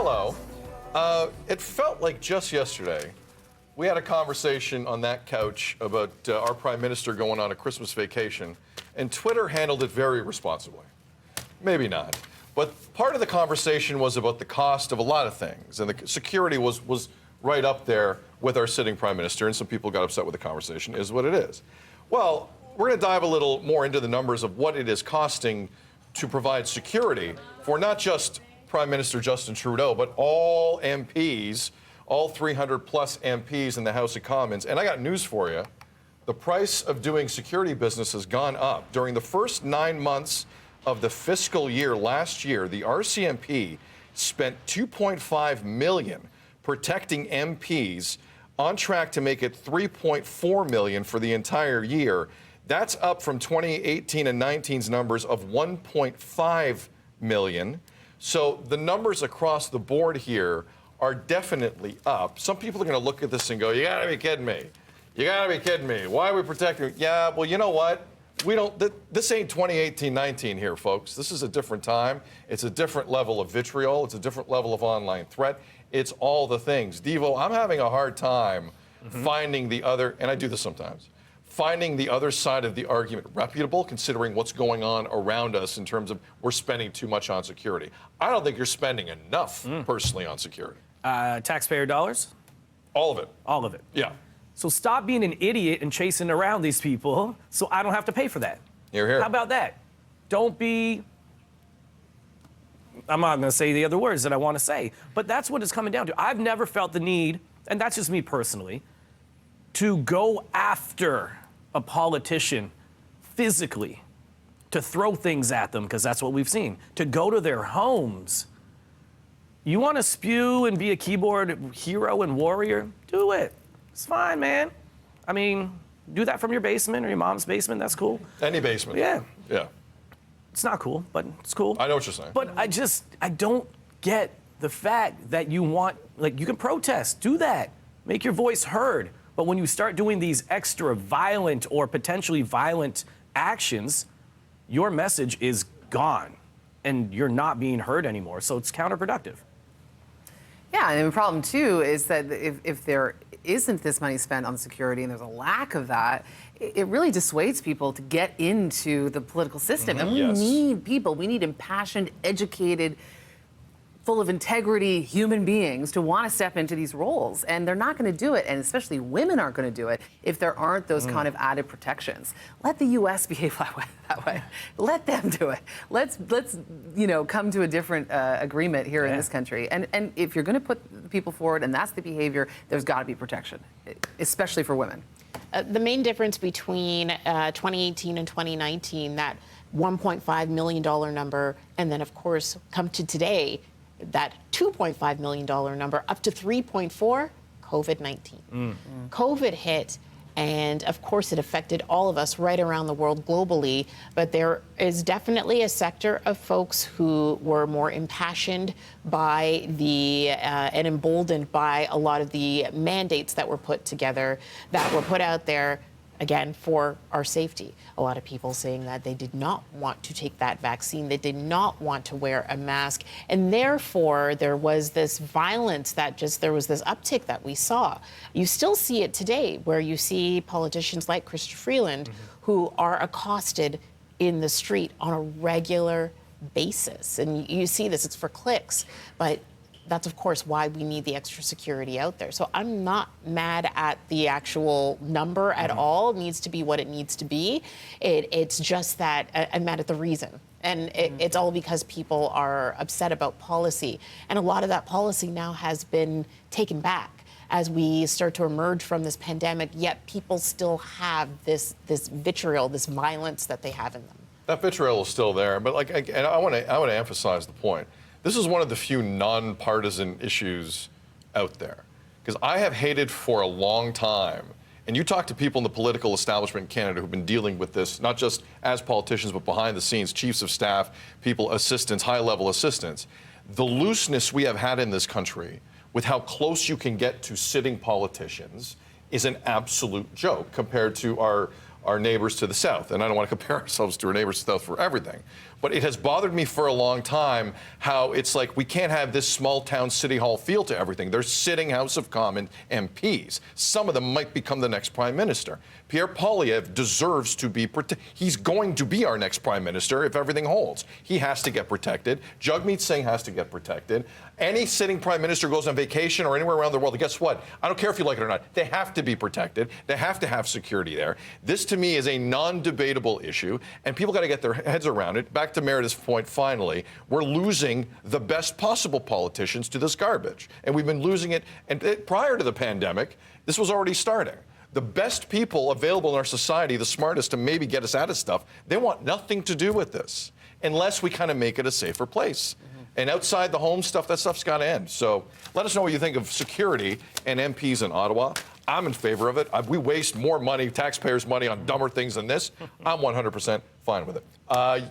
Hello. It felt like just yesterday we had a conversation on that couch about our Prime Minister going on a Christmas vacation, and Twitter handled it very responsibly. Maybe not. But part of the conversation was about the cost of a lot of things, and the security was right up there with our sitting Prime Minister, and some people got upset with the conversation, is what it is. Well, we're going to dive a little more into the numbers of what it is costing to provide security for not just Prime Minister Justin Trudeau, but all MPs, all 300 plus MPs in the House of Commons. And I got news for you. The price of doing security business has gone up. During the first 9 months of the fiscal year last year, the RCMP spent $2.5 million protecting MPs, on track to make it $3.4 million for the entire year. That's up from 2018 and 19's numbers of $1.5 million. So the numbers across the board here are definitely up. Some people are going to look at this and go, you got to be kidding me. You got to be kidding me. Why are we protecting? Yeah, well, you know what? We don't. This ain't 2018-19 here, folks. This is a different time. It's a different level of vitriol. It's a different level of online threat. It's all the things. Devo, I'm having a hard time finding the other, and I do this sometimes, finding the other side of the argument reputable, considering what's going on around us in terms of we're spending too much on security. I don't think you're spending enough personally on security. Taxpayer dollars? All of it. All of it. Yeah. So stop being an idiot and chasing around these people so I don't have to pay for that. You're here. How about that? Don't be, I'm not going to say the other words that I want to say, but that's what it's coming down to. I've never felt the need, and that's just me personally, to go after a politician physically, to throw things at them, because that's what we've seen, to go to their homes. You want to spew and be a keyboard hero and warrior? Do it. It's fine, man. I mean, do that from your basement or your mom's basement. That's cool. Any basement. Yeah. Yeah. It's not cool, but it's cool. I know what you're saying. But I don't get the fact that you want, like, you can protest. Do that. Make your voice heard. But when you start doing these extra violent or potentially violent actions, your message is gone and you're not being heard anymore. So it's counterproductive. Yeah, and the problem, too, is that if there isn't this money spent on security and there's a lack of that, it really dissuades people to get into the political system. And we need people. We need impassioned, educated, full of integrity human beings to want to step into these roles. And they're not going to do it, and especially women aren't going to do it, if there aren't those kind of added protections. Let the U.S. behave that way. Let them do it. Let's come to a different agreement here in this country. And if you're going to put people forward and that's the behavior, there's got to be protection, especially for women. The main difference between 2018 and 2019, that $1.5 million number, and then, of course, come to today, that $2.5 million number up to 3.4, COVID-19. COVID hit, and of course it affected all of us right around the world globally, but there is definitely a sector of folks who were more impassioned by and emboldened by a lot of the mandates that were put together, that were put out there, again, for our safety. A lot of people saying that they did not want to take that vaccine. They did not want to wear a mask. And therefore, there was this violence there was this uptick that we saw. You still see it today, where you see politicians like Chrystia Freeland who are accosted in the street on a regular basis. And you see this, it's for clicks, but that's, of course, why we need the extra security out there. So I'm not mad at the actual number at all. It needs to be what it needs to be. It's just that I'm mad at the reason. And it's all because people are upset about policy. And a lot of that policy now has been taken back as we start to emerge from this pandemic, yet people still have this vitriol, this violence that they have in them. That vitriol is still there, but I want to emphasize the point. This is one of the few nonpartisan issues out there, because I have hated for a long time, and you talk to people in the political establishment in Canada who've been dealing with this, not just as politicians, but behind the scenes, chiefs of staff, people, assistants, high-level assistants. The looseness we have had in this country with how close you can get to sitting politicians is an absolute joke compared to our our neighbors to the south. And I don't want to compare ourselves to our neighbors to the south for everything. But it has bothered me for a long time how it's like we can't have this small town city hall feel to everything. They're sitting House of Commons MPs. Some of them might become the next prime minister. Pierre Poilievre deserves to be protected. He's going to be our next prime minister if everything holds. He has to get protected. Jagmeet Singh has to get protected. Any sitting prime minister goes on vacation or anywhere around the world, guess what? I don't care if you like it or not. They have to be protected. They have to have security there. This, to me, is a non-debatable issue, and people got to get their heads around it. Back to Meredith's point, finally, we're losing the best possible politicians to this garbage, and we've been losing it. And prior to the pandemic, this was already starting. The best people available in our society, the smartest to maybe get us out of stuff, they want nothing to do with this unless we kind of make it a safer place. And outside the home stuff, that stuff's got to end. So let us know what you think of security and MPs in Ottawa. I'm in favor of it. We waste more money, taxpayers' money, on dumber things than this. I'm 100% fine with it.